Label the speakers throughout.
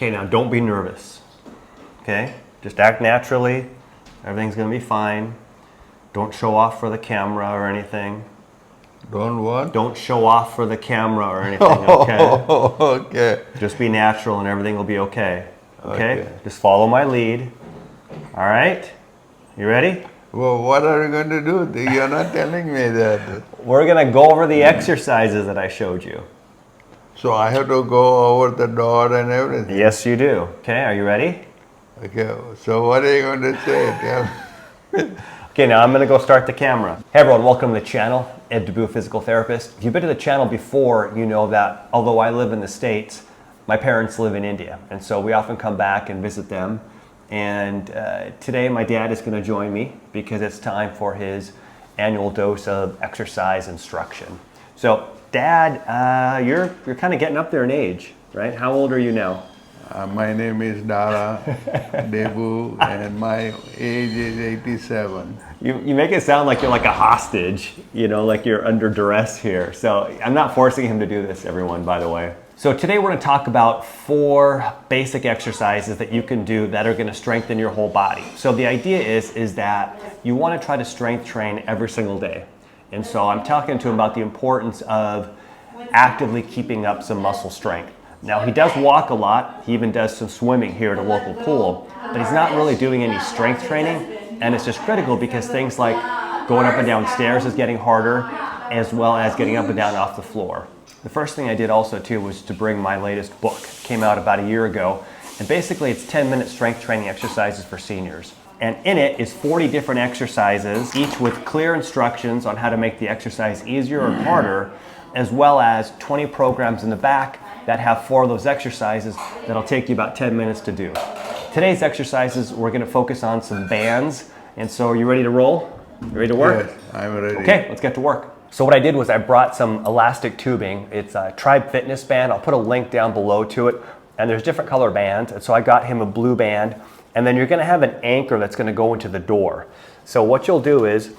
Speaker 1: Okay, now don't be nervous. Okay? Just act naturally. Everything's going to be fine. Don't show off for the camera or anything.
Speaker 2: Don't what?
Speaker 1: Don't show off for the camera or anything, okay?
Speaker 2: Okay.
Speaker 1: Just be natural and everything will be okay. Okay? Just follow my lead. All right? You ready?
Speaker 2: Well, what are you going to do? You're not telling me that.
Speaker 1: We're going to go over the exercises that I showed you.
Speaker 2: So I have to go over the door and everything?
Speaker 1: Yes, you do. Okay, are you ready?
Speaker 2: Okay, so what are you going to say? Tell me.
Speaker 1: Okay, now I'm going to go start the camera. Hey everyone, welcome to the channel, Ed Dubu, Physical Therapist. If you've been to the channel before, you know that although I live in the States, my parents live in India. And so we often come back and visit them. And today my dad is going to join me because it's time for his annual dose of exercise instruction. So Dad, you're kind of getting up there in age, right? How old are you now?
Speaker 2: My name is Dara Debu and my age is 87.
Speaker 1: You make it sound like you're like a hostage, you know, like you're under duress here. So I'm not forcing him to do this, everyone, by the way. So today we're going to talk about 4 basic exercises that you can do that are going to strengthen your whole body. So the idea is that you want to try to strength train every single day. And so I'm talking to him about the importance of actively keeping up some muscle strength. Now he does walk a lot, he even does some swimming here at a local pool, but he's not really doing any strength training, and it's just critical because things like going up and down stairs is getting harder, as well as getting up and down off the floor. The first thing I did also too was to bring my latest book. It came out about a year ago, and basically it's 10-minute strength training exercises for seniors. And in it is 40 different exercises, each with clear instructions on how to make the exercise easier or harder, as well as 20 programs in the back that have 4 of those exercises that'll take you about 10 minutes to do. Today's exercises, we're going to focus on some bands. And so are you ready to roll? You ready to work?
Speaker 2: Yes, I'm ready.
Speaker 1: Okay, let's get to work. So what I did was I brought some elastic tubing. It's a Tribe Fitness band. I'll put a link down below to it. And there's different color bands. And so I got him a blue band. And then you're going to have an anchor that's going to go into the door. So what you'll do is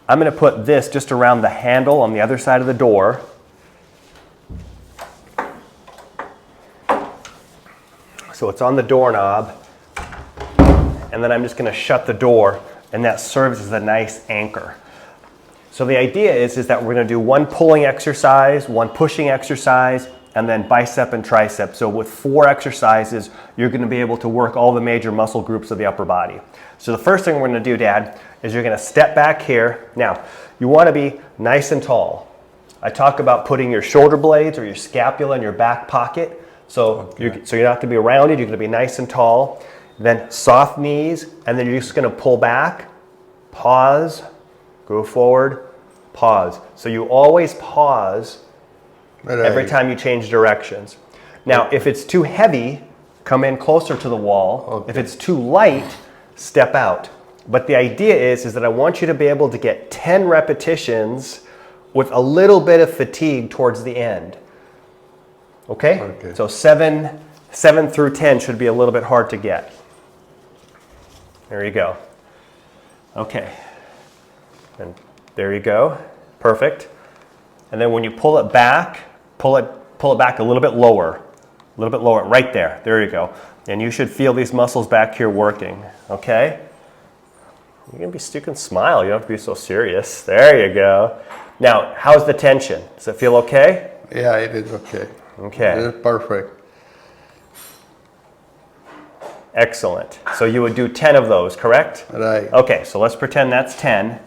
Speaker 1: I'm going to put this just around the handle on the other side of the door. So it's on the doorknob, and then I'm just going to shut the door, and that serves as a nice anchor. So the idea is that we're going to do 1 pulling exercise, 1 pushing exercise, and then bicep and tricep. So with 4 exercises, you're going to be able to work all the major muscle groups of the upper body. So the first thing we're going to do, Dad, is you're going to step back here. Now, you want to be nice and tall. I talk about putting your shoulder blades or your scapula in your back pocket. So, you're not going to be rounded, you're going to be nice and tall. Then soft knees, and then you're just going to pull back, pause, go forward, pause. So you always pause every time you change directions. Now, if it's too heavy, come in closer to the wall.
Speaker 2: Okay.
Speaker 1: If it's too light, step out. But the idea is that I want you to be able to get 10 repetitions with a little bit of fatigue towards the end. Okay? So 7 through 10 should be a little bit hard to get. There you go. Okay. And there you go. Perfect. And then when you pull it back, pull it back a little bit lower. A little bit lower, right there. There you go. And you should feel these muscles back here working. Okay? You can smile. You don't have to be so serious. There you go. Now, how's the tension? Does it feel okay?
Speaker 2: Yeah, it is okay.
Speaker 1: Okay.
Speaker 2: It is perfect.
Speaker 1: Excellent. So you would do 10 of those, correct?
Speaker 2: Right.
Speaker 1: Okay, so let's pretend that's 10.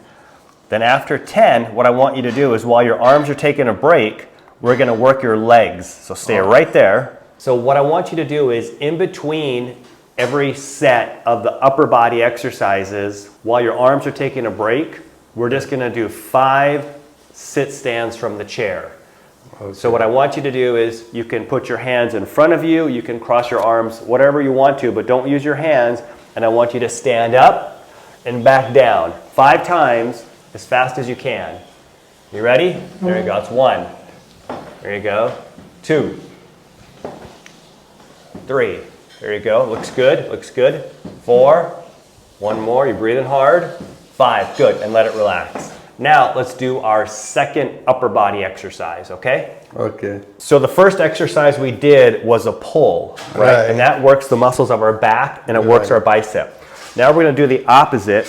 Speaker 1: Then after 10, what I want you to do is while your arms are taking a break, we're going to work your legs. So stay right there. So what I want you to do is in between every set of the upper body exercises, while your arms are taking a break, we're just going to do 5 sit stands from the chair. Okay. So what I want you to do is you can put your hands in front of you, you can cross your arms, whatever you want to, but don't use your hands. And I want you to stand up and back down 5 times as fast as you can. You ready? There you go. That's 1. There you go. 2. 3. There you go. Looks good. Looks good. 4. 1 more. You're breathing hard. 5. Good. And let it relax. Now let's do our second upper body exercise, okay?
Speaker 2: Okay.
Speaker 1: So the first exercise we did was a pull, right? And that works the muscles of our back and it works our bicep. Now we're gonna do the opposite,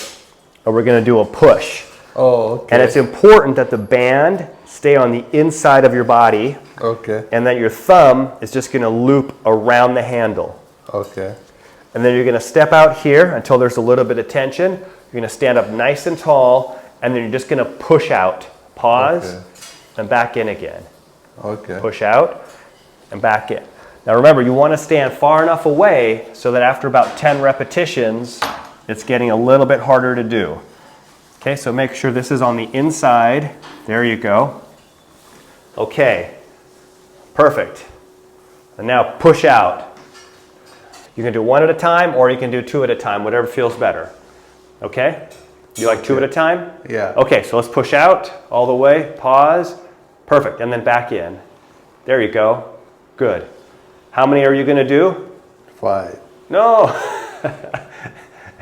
Speaker 1: and we're gonna do a push.
Speaker 2: Oh, okay.
Speaker 1: And it's important that the band stay on the inside of your body.
Speaker 2: Okay.
Speaker 1: And then your thumb is just gonna loop around the handle.
Speaker 2: Okay.
Speaker 1: And then you're gonna step out here until there's a little bit of tension. You're gonna stand up nice and tall, and then you're just gonna push out. Pause, and back in again.
Speaker 2: Okay.
Speaker 1: Push out, and back in. Now remember, you wanna stand far enough away so that after about 10 repetitions, it's getting a little bit harder to do. Okay, so make sure this is on the inside. There you go. Okay, perfect. And now push out. You can do one at a time or you can do two at a time, whatever feels better. Okay? You like two at a time?
Speaker 2: Yeah.
Speaker 1: Okay, so let's push out all the way, pause, perfect, and then back in. There you go, good. How many are you gonna do?
Speaker 2: 5.
Speaker 1: No,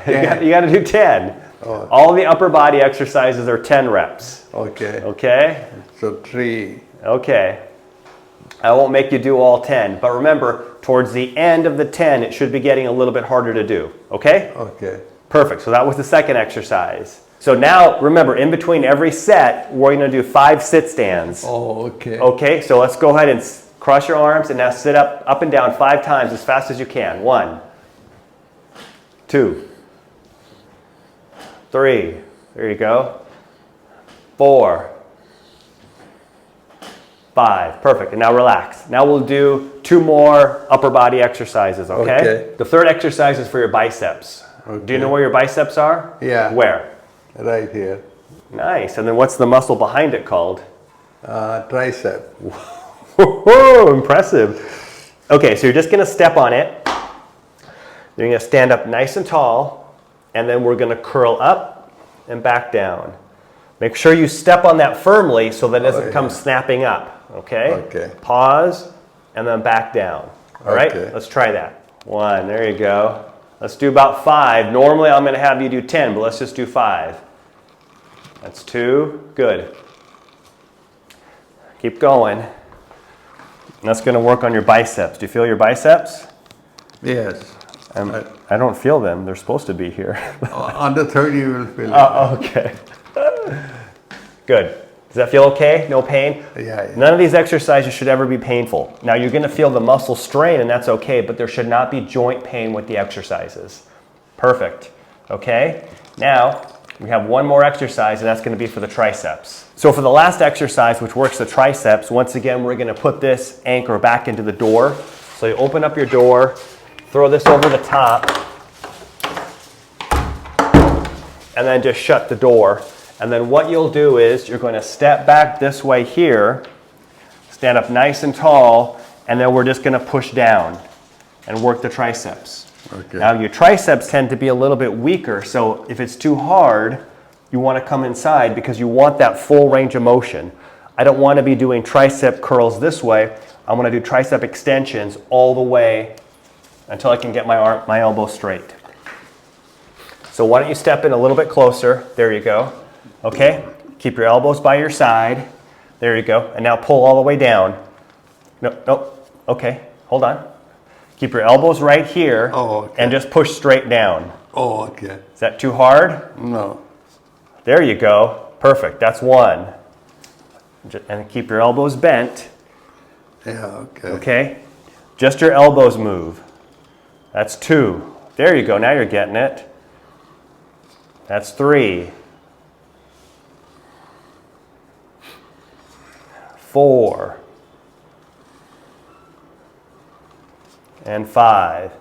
Speaker 1: you got to do 10.
Speaker 2: Oh.
Speaker 1: All the upper body exercises are 10 reps.
Speaker 2: Okay.
Speaker 1: Okay?
Speaker 2: So 3.
Speaker 1: Okay. I won't make you do all 10, but remember, towards the end of the 10, it should be getting a little bit harder to do. Okay?
Speaker 2: Okay.
Speaker 1: Perfect. So that was the second exercise. So now, remember, in between every set, we're going to do 5 sit stands.
Speaker 2: Oh, okay.
Speaker 1: Okay, so let's go ahead and cross your arms and now sit up and down 5 times as fast as you can. 1, 2, 3, there you go, 4, 5, perfect, and now relax. Now we'll do 2 more upper body exercises, okay?
Speaker 2: Okay.
Speaker 1: The third exercise is for your biceps.
Speaker 2: Okay.
Speaker 1: Do you know where your biceps are?
Speaker 2: Yeah.
Speaker 1: Where?
Speaker 2: Right here.
Speaker 1: Nice, and then what's the muscle behind it called?
Speaker 2: Tricep.
Speaker 1: Whoa, impressive. Okay, so you're just gonna step on it. You're gonna stand up nice and tall, and then we're gonna curl up and back down. Make sure you step on that firmly so that it doesn't come snapping up, okay?
Speaker 2: Okay.
Speaker 1: Pause, and then back down. All right,
Speaker 2: Okay.
Speaker 1: let's try that. 1, there you go. Let's do about 5. Normally I'm gonna have you do 10, but let's just do 5. That's 2, good. Keep going. And that's gonna work on your biceps. Do you feel your biceps?
Speaker 2: Yes.
Speaker 1: I don't feel them. They're supposed to be here.
Speaker 2: On the 30 you will feel it.
Speaker 1: Oh, okay. Good. Does that feel okay? No pain?
Speaker 2: Yeah.
Speaker 1: None of these exercises should ever be painful. Now you're going to feel the muscle strain and that's okay, but there should not be joint pain with the exercises. Perfect. Okay? Now we have one more exercise and that's going to be for the triceps. So for the last exercise, which works the triceps, once again we're going to put this anchor back into the door. So you open up your door, throw this over the top, and then just shut the door. And then what you'll do is you're going to step back this way here, stand up nice and tall, and then we're just going to push down and work the triceps.
Speaker 2: Okay.
Speaker 1: Now your triceps tend to be a little bit weaker, so if it's too hard, you want to come inside because you want that full range of motion. I don't want to be doing tricep curls this way. I want to do tricep extensions all the way until I can get my elbow straight. So why don't you step in a little bit closer. There you go. Okay, keep your elbows by your side. There you go. And now pull all the way down. No, okay, hold on. Keep your elbows right here and just push straight down.
Speaker 2: Oh, okay.
Speaker 1: Is that too hard?
Speaker 2: No.
Speaker 1: There you go. Perfect, that's 1. And keep your elbows bent.
Speaker 2: Yeah, okay.
Speaker 1: Okay, just your elbows move. That's 2. There you go, now you're getting it. That's 3. 4. And 5.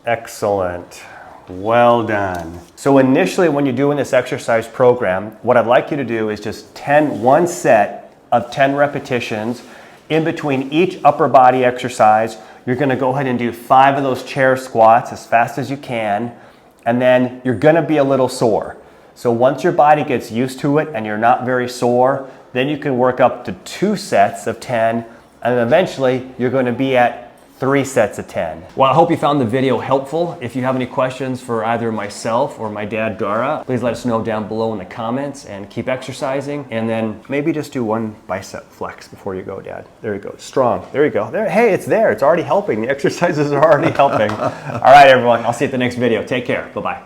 Speaker 1: Excellent. Well done. So initially when you're doing this exercise program, what I'd like you to do is just one set of 10 repetitions. In between each upper body exercise, you're going to go ahead and do 5 of those chair squats as fast as you can, and then you're going to be a little sore. So once your body gets used to it and you're not very sore, then you can work up to 2 sets of 10, and then eventually you're going to be at 3 sets of 10. Well, I hope you found the video helpful. If you have any questions for either myself or my dad, Gara, please let us know down below in the comments, and keep exercising. And then maybe just do 1 bicep flex before you go, Dad. There you go. Strong. There you go. There. Hey, it's there. It's already helping. The exercises are already helping. All right, everyone. I'll see you at the next video. Take care. Bye-bye.